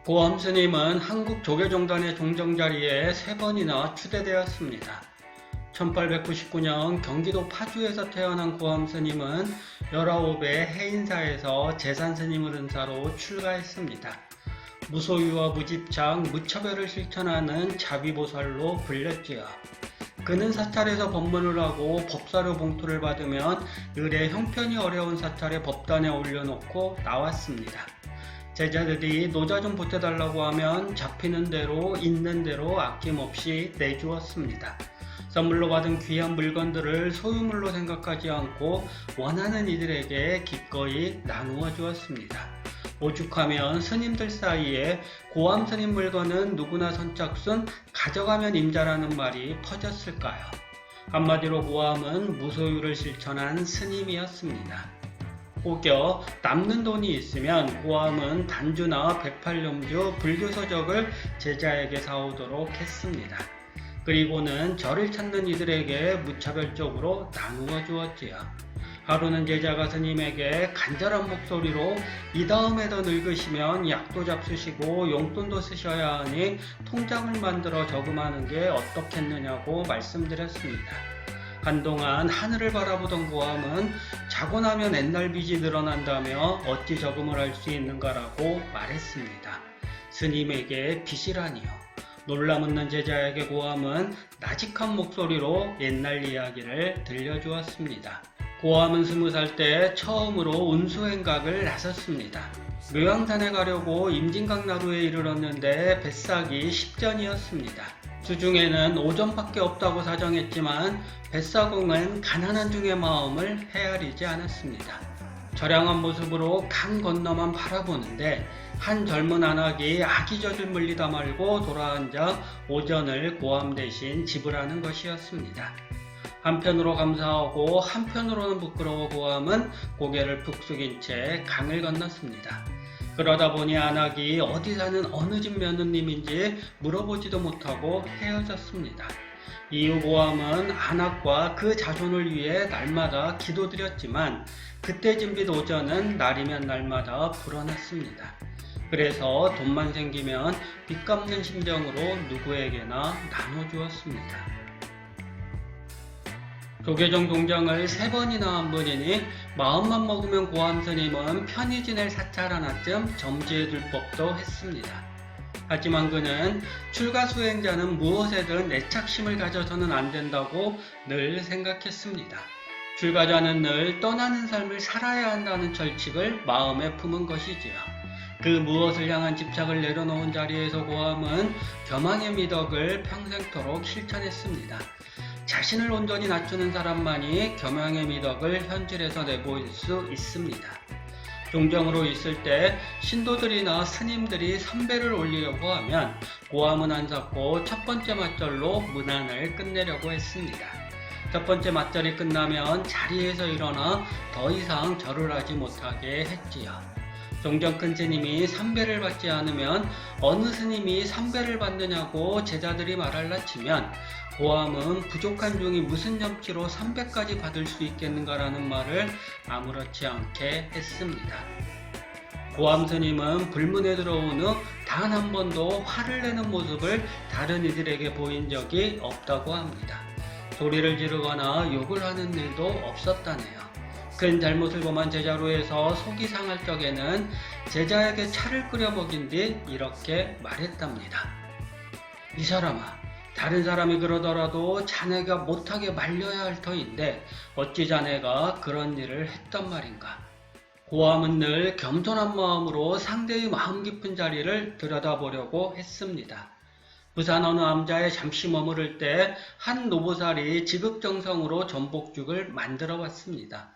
고암 스님은 한국조계종단의 종정 자리에 3번이나 추대되었습니다. 1899년 경기도 파주에서 태어난 고암 스님은 19의 해인사에서 재산 스님을 은사로 출가했습니다. 무소유와 무집착, 무차별을 실천하는 자비보살로 불렸지요. 그는 사찰에서 법문을 하고 법사료 봉투를 받으면 을의 형편이 어려운 사찰에 법단에 올려놓고 나왔습니다. 제자들이 노자 좀 보태달라고 하면 잡히는 대로 있는 대로 아낌없이 내주었습니다. 선물로 받은 귀한 물건들을 소유물로 생각하지 않고 원하는 이들에게 기꺼이 나누어 주었습니다. 오죽하면 스님들 사이에 고암 스님 물건은 누구나 선착순, 가져가면 임자라는 말이 퍼졌을까요? 한마디로 고암은 무소유를 실천한 스님이었습니다. 혹여 남는 돈이 있으면 고암은 단주나 108념주 불교서적을 제자에게 사오도록 했습니다. 그리고는 절을 찾는 이들에게 무차별적으로 나누어 주었지요. 하루는 제자가 스님에게 간절한 목소리로 이 다음에 더 늙으시면 약도 잡수시고 용돈도 쓰셔야 하니 통장을 만들어 저금하는 게 어떻겠느냐고 말씀드렸습니다. 한동안 하늘을 바라보던 고암은 자고 나면 옛날 빚이 늘어난다며 어찌 저금을 할 수 있는가라고 말했습니다. 스님에게 빚이라니요. 놀라묻는 제자에게 고암은 나직한 목소리로 옛날 이야기를 들려주었습니다. 고암은 20살 때 처음으로 운수행각을 나섰습니다. 묘양산에 가려고 임진강나루에 이르렀는데 뱃삭이 10전이었습니다. 주중에는 오전밖에 없다고 사정했지만 뱃사공은 가난한 중의 마음을 헤아리지 않았습니다. 저량한 모습으로 강 건너만 바라보는데 한 젊은 안악이 아기젖을 물리다 말고 돌아앉아 오전을 고암 대신 지불하는 것이었습니다. 한편으로 감사하고 한편으로는 부끄러워 고암은 고개를 푹 숙인 채 강을 건넜습니다. 그러다 보니 안악이 어디 사는 어느 집 며느님인지 물어보지도 못하고 헤어졌습니다. 이후 고암은 안악과 그 자손을 위해 날마다 기도드렸지만 그때쯤 빛 오전은 날이면 날마다 불어났습니다. 그래서 돈만 생기면 빚 갚는 심정으로 누구에게나 나눠주었습니다. 조계종 종정을 3번이나 한 분이니 마음만 먹으면 고암 스님은 편히 지낼 사찰 하나쯤 점지해둘 법도 했습니다. 하지만 그는 출가 수행자는 무엇에든 애착심을 가져서는 안 된다고 늘 생각했습니다. 출가자는 늘 떠나는 삶을 살아야 한다는 철칙을 마음에 품은 것이지요. 그 무엇을 향한 집착을 내려놓은 자리에서 고암은 겸양의 미덕을 평생토록 실천했습니다. 자신을 온전히 낮추는 사람만이 겸양의 미덕을 현질에서 내보일 수 있습니다. 종정으로 있을 때 신도들이나 스님들이 선배를 올리려고 하면 고암은 안섰고 첫 번째 맞절로 문안을 끝내려고 했습니다. 첫 번째 맞절이 끝나면 자리에서 일어나 더 이상 절을 하지 못하게 했지요. 종정 큰 스님이 삼배를 받지 않으면 어느 스님이 삼배를 받느냐고 제자들이 말할라 치면 고암은 부족한 종이 무슨 염치로 300까지 받을 수 있겠는가라는 말을 아무렇지 않게 했습니다. 고암 스님은 불문에 들어온 후 단 한 번도 화를 내는 모습을 다른 이들에게 보인 적이 없다고 합니다. 소리를 지르거나 욕을 하는 일도 없었다네요. 큰 잘못을 범한 제자로 해서 속이 상할 적에는 제자에게 차를 끓여 먹인 뒤 이렇게 말했답니다. 이 사람아, 다른 사람이 그러더라도 자네가 못하게 말려야 할 터인데 어찌 자네가 그런 일을 했단 말인가. 고암은 늘 겸손한 마음으로 상대의 마음 깊은 자리를 들여다보려고 했습니다. 부산 어느 암자에 잠시 머무를 때 한 노보살이 지극정성으로 전복죽을 만들어 왔습니다.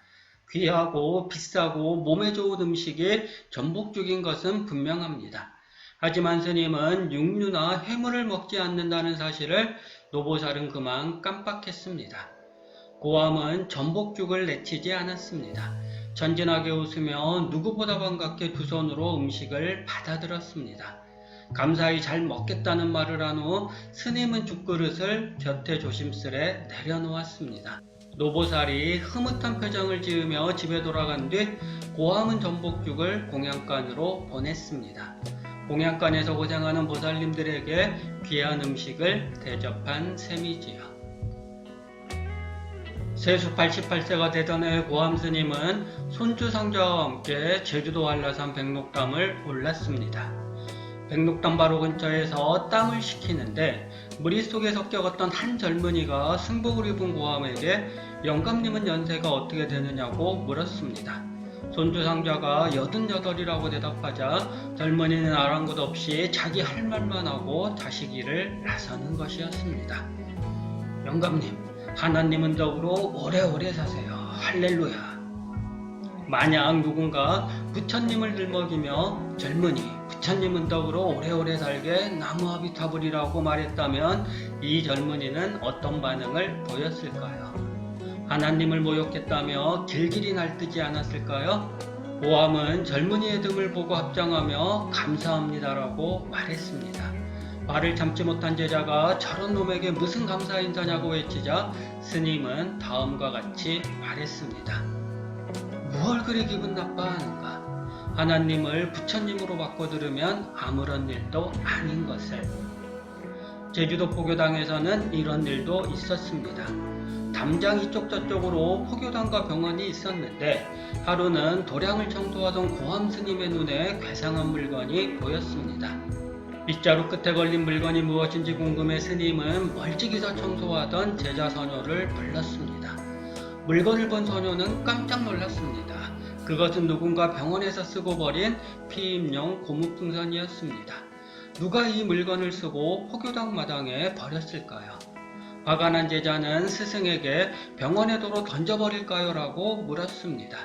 귀하고 비싸고 몸에 좋은 음식이 전복죽인 것은 분명합니다. 하지만 스님은 육류나 해물을 먹지 않는다는 사실을 노보살은 그만 깜빡했습니다. 고암은 전복죽을 내치지 않았습니다. 천진하게 웃으며 누구보다 반갑게 두 손으로 음식을 받아들었습니다. 감사히 잘 먹겠다는 말을 한 후 스님은 죽그릇을 곁에 조심스레 내려놓았습니다. 노보살이 흐뭇한 표정을 지으며 집에 돌아간 뒤 고암은 전복죽을 공양간으로 보냈습니다. 공양간에서 고생하는 보살님들에게 귀한 음식을 대접한 셈이지요. 세수 88세가 되던 해 고암스님은 손주상자와 함께 제주도 한라산 백록담을 올랐습니다. 백록담 바로 근처에서 땀을 식히는데 무리 속에 섞여갔던 한 젊은이가 승복을 입은 고암에게 영감님은 연세가 어떻게 되느냐고 물었습니다. 손주상자가 88이라고 대답하자 젊은이는 아랑곳 없이 자기 할 말만 하고 자식이를 나서는 것이었습니다. 영감님, 하나님은 덕으로 오래오래 사세요. 할렐루야. 만약 누군가 부처님을 들먹이며 젊은이, 부처님은 덕으로 오래오래 살게 나무아비타불이라고 말했다면 이 젊은이는 어떤 반응을 보였을까요? 하나님을 모욕했다며 길길이 날뛰지 않았을까요? 고암은 젊은이의 등을 보고 합장하며 감사합니다라고 말했습니다. 말을 참지 못한 제자가 저런 놈에게 무슨 감사 인사냐고 외치자 스님은 다음과 같이 말했습니다. 무얼 그리 기분 나빠하는가? 하나님을 부처님으로 바꿔 들으면 아무런 일도 아닌 것을. 제주도 포교당에서는 이런 일도 있었습니다. 담장 이쪽 저쪽으로 포교당과 병원이 있었는데 하루는 도량을 청소하던 고암 스님의 눈에 괴상한 물건이 보였습니다. 빗자루 끝에 걸린 물건이 무엇인지 궁금해 스님은 멀찍이서 청소하던 제자 서녀를 불렀습니다. 물건을 본 서녀는 깜짝 놀랐습니다. 그것은 누군가 병원에서 쓰고 버린 피임용 고무풍선이었습니다. 누가 이 물건을 쓰고 포교당 마당에 버렸을까요? 화가 난 제자는 스승에게 병원의 도로 던져버릴까요? 라고 물었습니다.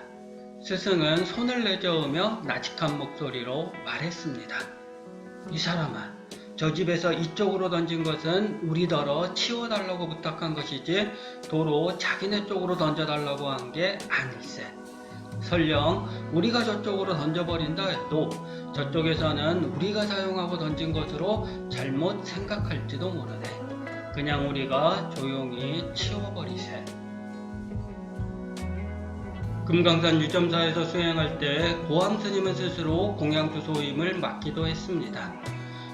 스승은 손을 내저으며 나직한 목소리로 말했습니다. 이 사람아, 저 집에서 이쪽으로 던진 것은 우리더러 치워달라고 부탁한 것이지 도로 자기네 쪽으로 던져달라고 한 게 아닐세. 설령 우리가 저쪽으로 던져버린다 해도 저쪽에서는 우리가 사용하고 던진 것으로 잘못 생각할지도 모르네. 그냥 우리가 조용히 치워버리세. 금강산 유점사에서 수행할 때 고암 스님은 스스로 공양주소임을 맡기도 했습니다.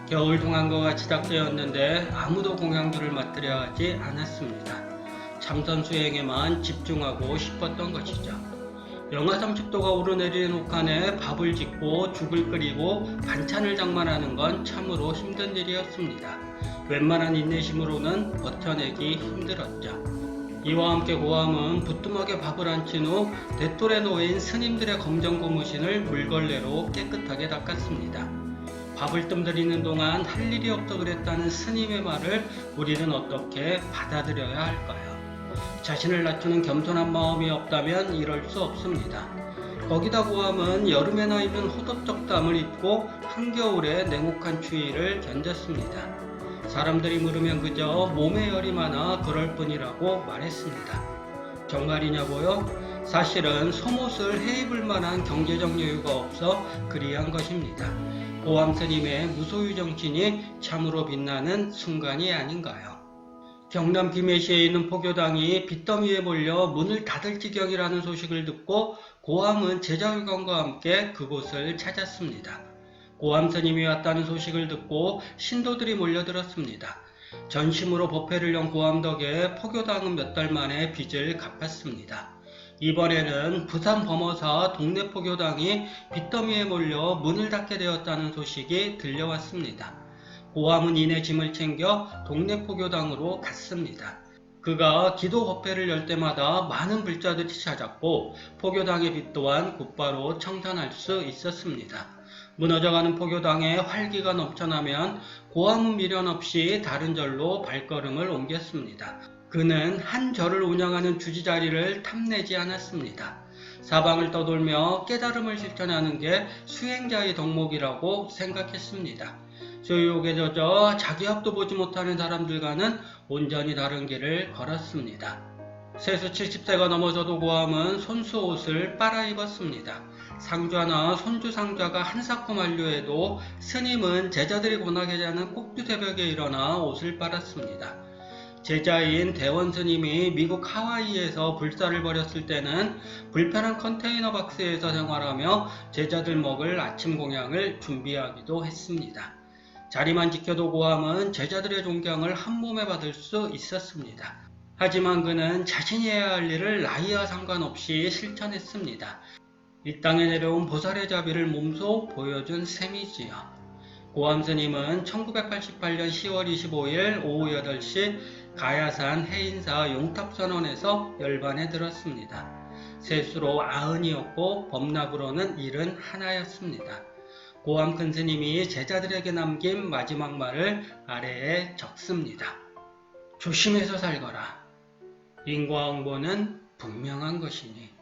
겨울 동안거가 시작되었는데 아무도 공양주를 맡으려 하지 않았습니다. 참선 수행에만 집중하고 싶었던 것이죠. 영하 30도가 오르내리는 혹한에 밥을 짓고 죽을 끓이고 반찬을 장만하는 건 참으로 힘든 일이었습니다. 웬만한 인내심으로는 버텨내기 힘들었죠. 이와 함께 고암은 부뚜막에 밥을 안친 후 대돌에 놓인 스님들의 검정 고무신을 물걸레로 깨끗하게 닦았습니다. 밥을 뜸들이는 동안 할 일이 없어 그랬다는 스님의 말을 우리는 어떻게 받아들여야 할까요? 자신을 낮추는 겸손한 마음이 없다면 이럴 수 없습니다. 거기다 고암은 여름에나 입는 호덥적 땀을 입고 한겨울에 냉혹한 추위를 견뎠습니다. 사람들이 물으면 그저 몸에 열이 많아 그럴 뿐이라고 말했습니다. 정말이냐고요? 사실은 속옷을 해입을 만한 경제적 여유가 없어 그리한 것입니다. 고암 스님의 무소유 정신이 참으로 빛나는 순간이 아닌가요? 경남 김해시에 있는 포교당이 빚더미에 몰려 문을 닫을 지경이라는 소식을 듣고 고암은 제자회관과 함께 그곳을 찾았습니다. 고암 스님이 왔다는 소식을 듣고 신도들이 몰려들었습니다. 전심으로 법회를 연 고암 덕에 포교당은 몇 달 만에 빚을 갚았습니다. 이번에는 부산 범어사 동네 포교당이 빚더미에 몰려 문을 닫게 되었다는 소식이 들려왔습니다. 고암은 이내 짐을 챙겨 동네 포교당으로 갔습니다. 그가 기도 법회를 열 때마다 많은 불자들이 찾았고 포교당의 빚 또한 곧바로 청산할 수 있었습니다. 무너져가는 포교당에 활기가 넘쳐나면 고암은 미련 없이 다른 절로 발걸음을 옮겼습니다. 그는 한 절을 운영하는 주지자리를 탐내지 않았습니다. 사방을 떠돌며 깨달음을 실천하는 게 수행자의 덕목이라고 생각했습니다. 소유욕에 젖어 자기 앞도 보지 못하는 사람들과는 온전히 다른 길을 걸었습니다. 세수 70세가 넘어서도 고암은 손수 옷을 빨아 입었습니다. 상좌나 손주상좌가 한사코 만류해도 스님은 제자들이 고나게 자는 꼭두 새벽에 일어나 옷을 빨았습니다. 제자인 대원 스님이 미국 하와이에서 불사를 벌였을 때는 불편한 컨테이너 박스에서 생활하며 제자들 먹을 아침 공양을 준비하기도 했습니다. 자리만 지켜도 고함은 제자들의 존경을 한몸에 받을 수 있었습니다. 하지만 그는 자신이 해야 할 일을 나이와 상관없이 실천했습니다. 이 땅에 내려온 보살의 자비를 몸소 보여준 셈이지요. 고함 스님은 1988년 10월 25일 오후 8시 가야산 해인사 용탑선원에서 열반에 들었습니다. 세수로 90이었고 법납으로는 71였습니다. 고함 큰 스님이 제자들에게 남긴 마지막 말을 아래에 적습니다. 조심해서 살거라. 인과응보는 분명한 것이니.